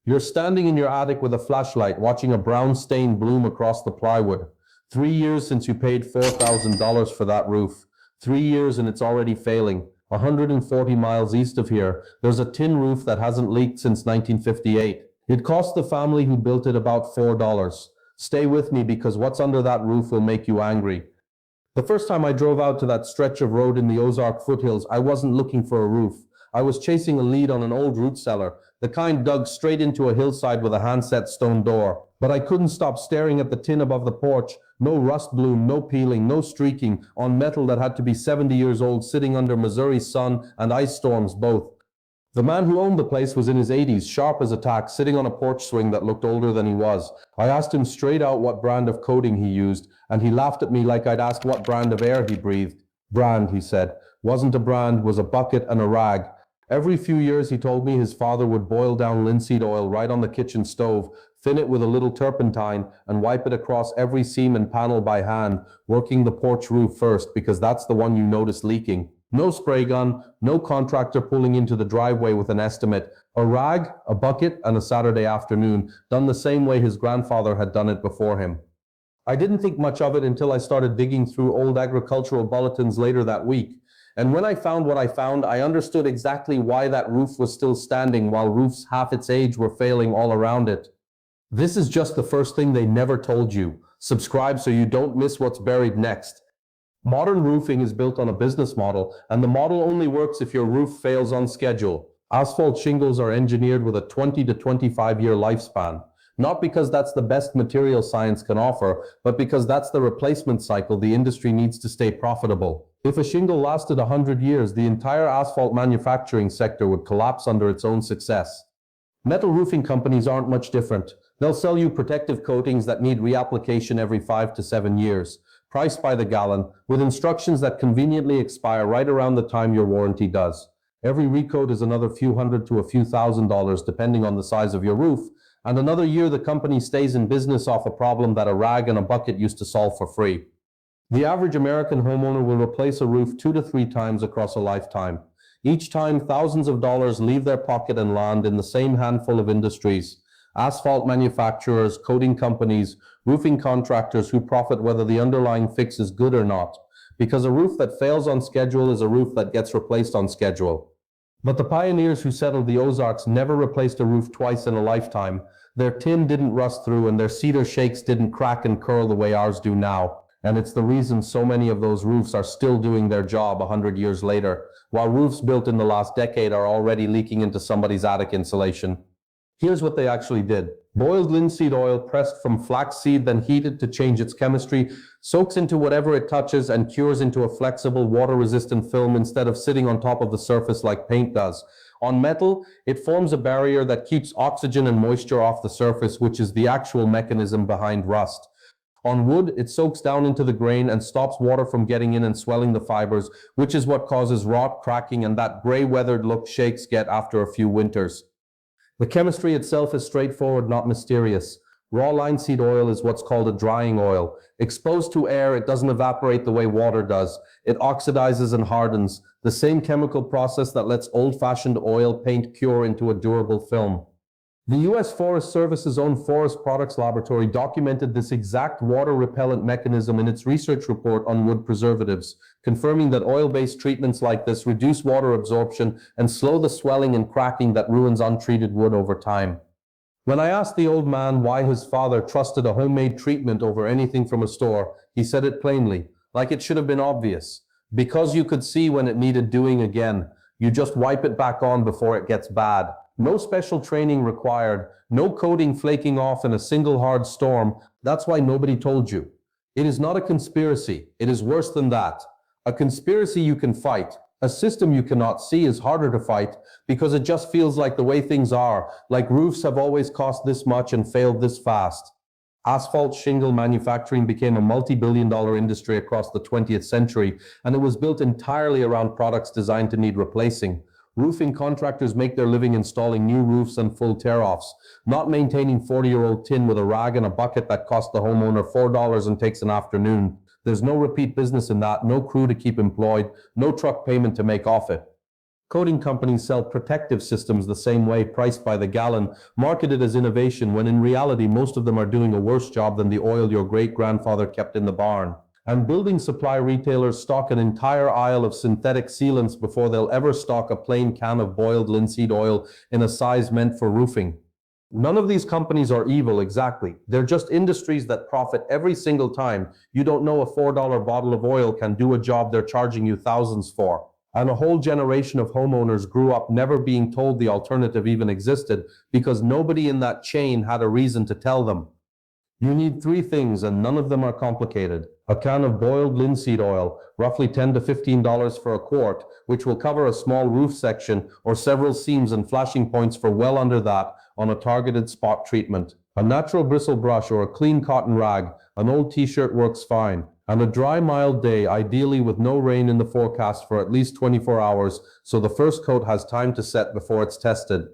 You're standing in your attic with a flashlight, watching a brown stain bloom across the plywood. 3 years since you paid $4,000 for that roof. 3 years and it's already failing. 140 miles east of here, there's a tin roof that hasn't leaked since 1958. It cost the family who built it about $4. Stay with me because what's under that roof will make you angry. The first time I drove out to that stretch of road in the Ozark foothills, I wasn't looking for a roof. I was chasing a lead on an old root cellar, the kind dug straight into a hillside with a handset stone door. But I couldn't stop staring at the tin above the porch. No rust bloom, no peeling, no streaking, on metal that had to be 70 years old, sitting under Missouri sun and ice storms both. The man who owned the place was in his 80s, sharp as a tack, sitting on a porch swing that looked older than he was. I asked him straight out what brand of coating he used, and he laughed at me like I'd asked what brand of air he breathed. Brand, he said. Wasn't a brand, was a bucket and a rag. Every few years, he told me, his father would boil down linseed oil right on the kitchen stove, thin it with a little turpentine, and wipe it across every seam and panel by hand, working the porch roof first, because that's the one you notice leaking. No spray gun, no contractor pulling into the driveway with an estimate. A rag, a bucket, and a Saturday afternoon, done the same way his grandfather had done it before him. I didn't think much of it until I started digging through old agricultural bulletins later that week. And when I found what I found, I understood exactly why that roof was still standing while roofs half its age were failing all around it. This is just the first thing they never told you. Subscribe so you don't miss what's buried next. Modern roofing is built on a business model, and the model only works if your roof fails on schedule. Asphalt shingles are engineered with a 20 to 25-year lifespan. Not because that's the best material science can offer, but because that's the replacement cycle the industry needs to stay profitable. If a shingle lasted 100 years, the entire asphalt manufacturing sector would collapse under its own success. Metal roofing companies aren't much different. They'll sell you protective coatings that need reapplication every 5 to 7 years, priced by the gallon, with instructions that conveniently expire right around the time your warranty does. Every recoat is another few hundred to a few $1,000s depending on the size of your roof, and another year the company stays in business off a problem that a rag and a bucket used to solve for free. The average American homeowner will replace a roof 2 to 3 times across a lifetime. Each time, thousands of dollars leave their pocket and land in the same handful of industries. Asphalt manufacturers, coating companies, roofing contractors who profit whether the underlying fix is good or not. Because a roof that fails on schedule is a roof that gets replaced on schedule. But the pioneers who settled the Ozarks never replaced a roof twice in a lifetime. Their tin didn't rust through and their cedar shakes didn't crack and curl the way ours do now. And it's the reason so many of those roofs are still doing their job 100 years later, while roofs built in the last decade are already leaking into somebody's attic insulation. Here's what they actually did. Boiled linseed oil pressed from flaxseed, then heated to change its chemistry, soaks into whatever it touches and cures into a flexible, water-resistant film instead of sitting on top of the surface like paint does. On metal, it forms a barrier that keeps oxygen and moisture off the surface, which is the actual mechanism behind rust. On wood, it soaks down into the grain and stops water from getting in and swelling the fibers, which is what causes rot, cracking, and that gray weathered look shakes get after a few winters. The chemistry itself is straightforward, not mysterious. Raw linseed oil is what's called a drying oil. Exposed to air, it doesn't evaporate the way water does. It oxidizes and hardens, the same chemical process that lets old-fashioned oil paint cure into a durable film. The U.S. Forest Service's own Forest Products Laboratory documented this exact water-repellent mechanism in its research report on wood preservatives, confirming that oil-based treatments like this reduce water absorption and slow the swelling and cracking that ruins untreated wood over time. When I asked the old man why his father trusted a homemade treatment over anything from a store, he said it plainly, like it should have been obvious. Because you could see when it needed doing again. You just wipe it back on before it gets bad. No special training required, no coating flaking off in a single hard storm. That's why nobody told you. It is not a conspiracy. It is worse than that. A conspiracy you can fight. A system you cannot see is harder to fight because it just feels like the way things are, like roofs have always cost this much and failed this fast. Asphalt shingle manufacturing became a multi-billion-dollar industry across the 20th century, and it was built entirely around products designed to need replacing. Roofing contractors make their living installing new roofs and full tear-offs, not maintaining 40-year-old tin with a rag and a bucket that cost the homeowner $4 and takes an afternoon. There's no repeat business in that, no crew to keep employed, no truck payment to make off it. Coating companies sell protective systems the same way, priced by the gallon, marketed as innovation, when in reality most of them are doing a worse job than the oil your great-grandfather kept in the barn. And building supply retailers stock an entire aisle of synthetic sealants before they'll ever stock a plain can of boiled linseed oil in a size meant for roofing. None of these companies are evil exactly. They're just industries that profit every single time you don't know a $4 bottle of oil can do a job they're charging you thousands for. And a whole generation of homeowners grew up never being told the alternative even existed because nobody in that chain had a reason to tell them. You need three things, and none of them are complicated. A can of boiled linseed oil, roughly $10 to $15 for a quart, which will cover a small roof section or several seams and flashing points for well under that on a targeted spot treatment. A natural bristle brush or a clean cotton rag, an old t-shirt works fine. And a dry, mild day, ideally with no rain in the forecast for at least 24 hours, so the first coat has time to set before it's tested.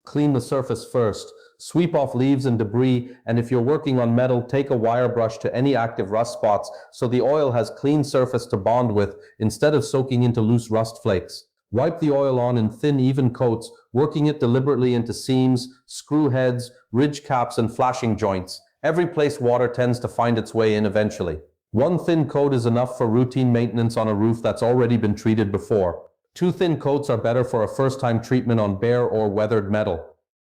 Clean the surface first. Sweep off leaves and debris, and if you're working on metal, take a wire brush to any active rust spots so the oil has clean surface to bond with instead of soaking into loose rust flakes. Wipe the oil on in thin, even coats, working it deliberately into seams, screw heads, ridge caps, and flashing joints. Every place water tends to find its way in eventually. One thin coat is enough for routine maintenance on a roof that's already been treated before. Two thin coats are better for a first-time treatment on bare or weathered metal.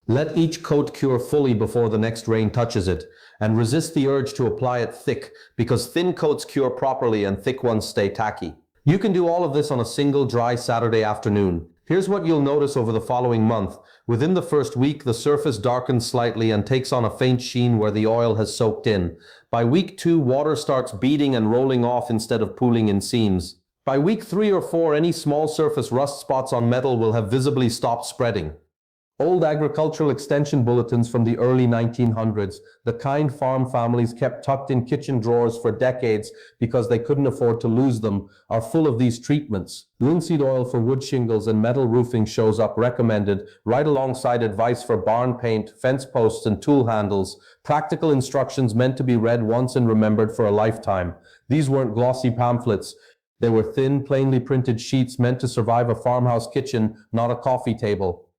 Let each coat cure fully before the next rain touches it, and resist the urge to apply it thick, because thin coats cure properly and thick ones stay tacky. You can do all of this on a single dry Saturday afternoon. Here's what you'll notice over the following month. Within the first week, the surface darkens slightly and takes on a faint sheen where the oil has soaked in. By week 2, water starts beading and rolling off instead of pooling in seams. By week 3 or 4, any small surface rust spots on metal will have visibly stopped spreading. Old agricultural extension bulletins from the early 1900s, the kind farm families kept tucked in kitchen drawers for decades because they couldn't afford to lose them, are full of these treatments. Linseed oil for wood shingles and metal roofing shows up recommended, right alongside advice for barn paint, fence posts, and tool handles. Practical instructions meant to be read once and remembered for a lifetime. These weren't glossy pamphlets. They were thin, plainly printed sheets meant to survive a farmhouse kitchen, not a coffee table.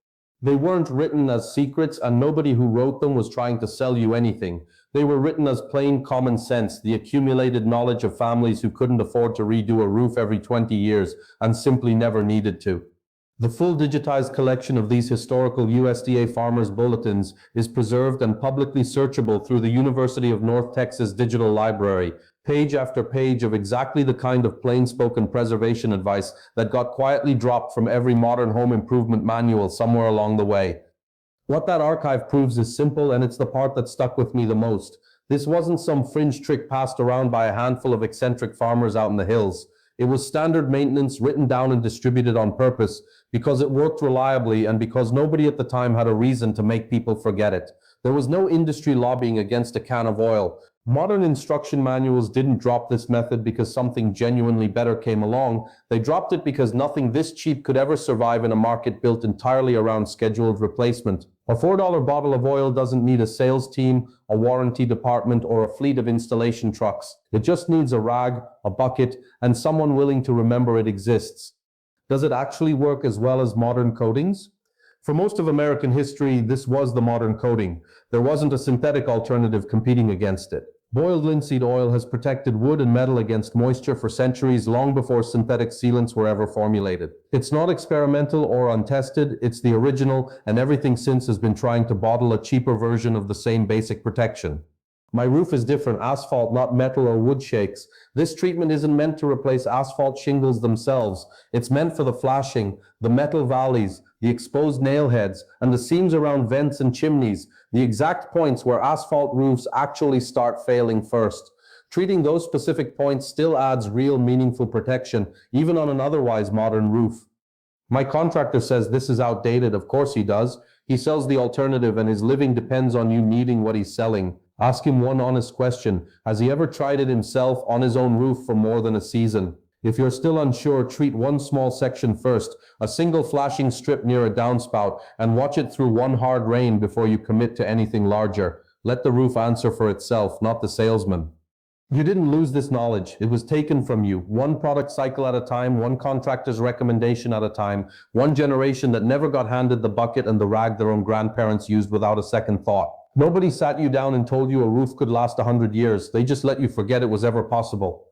They weren't written as secrets, and nobody who wrote them was trying to sell you anything. They were written as plain common sense, the accumulated knowledge of families who couldn't afford to redo a roof every 20 years and simply never needed to. The full digitized collection of these historical USDA Farmers Bulletins is preserved and publicly searchable through the University of North Texas Digital Library, page after page of exactly the kind of plain-spoken preservation advice that got quietly dropped from every modern home improvement manual somewhere along the way. What that archive proves is simple, and it's the part that stuck with me the most. This wasn't some fringe trick passed around by a handful of eccentric farmers out in the hills. It was standard maintenance written down and distributed on purpose because it worked reliably and because nobody at the time had a reason to make people forget it. There was no industry lobbying against a can of oil. Modern instruction manuals didn't drop this method because something genuinely better came along. They dropped it because nothing this cheap could ever survive in a market built entirely around scheduled replacement. A $4 bottle of oil doesn't need a sales team, a warranty department, or a fleet of installation trucks. It just needs a rag, a bucket, and someone willing to remember it exists. Does it actually work as well as modern coatings? For most of American history, this was the modern coating. There wasn't a synthetic alternative competing against it. Boiled linseed oil has protected wood and metal against moisture for centuries, long before synthetic sealants were ever formulated. It's not experimental or untested, it's the original, and everything since has been trying to bottle a cheaper version of the same basic protection. My roof is different, asphalt, not metal or wood shakes. This treatment isn't meant to replace asphalt shingles themselves. It's meant for the flashing, the metal valleys, the exposed nail heads, and the seams around vents and chimneys, the exact points where asphalt roofs actually start failing first. Treating those specific points still adds real meaningful protection, even on an otherwise modern roof. My contractor says this is outdated. Of course he does. He sells the alternative and his living depends on you needing what he's selling. Ask him one honest question. Has he ever tried it himself on his own roof for more than a season? If you're still unsure, treat one small section first, a single flashing strip near a downspout, and watch it through one hard rain before you commit to anything larger. Let the roof answer for itself, not the salesman. You didn't lose this knowledge. It was taken from you, one product cycle at a time, one contractor's recommendation at a time, one generation that never got handed the bucket and the rag their own grandparents used without a second thought. Nobody sat you down and told you a roof could last 100 years. They just let you forget it was ever possible.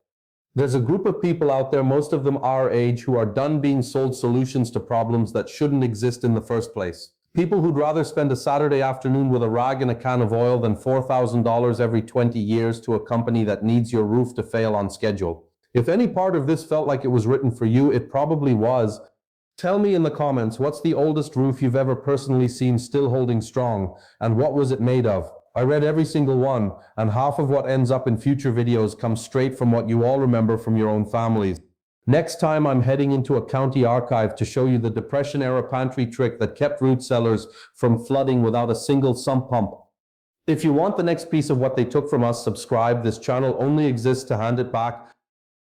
There's a group of people out there, most of them our age, who are done being sold solutions to problems that shouldn't exist in the first place. People who'd rather spend a Saturday afternoon with a rag and a can of oil than $4,000 every 20 years to a company that needs your roof to fail on schedule. If any part of this felt like it was written for you, it probably was. Tell me in the comments, what's the oldest roof you've ever personally seen still holding strong, and what was it made of? I read every single one, and half of what ends up in future videos comes straight from what you all remember from your own families. Next time, I'm heading into a county archive to show you the Depression-era pantry trick that kept root cellars from flooding without a single sump pump. If you want the next piece of what they took from us, subscribe. This channel only exists to hand it back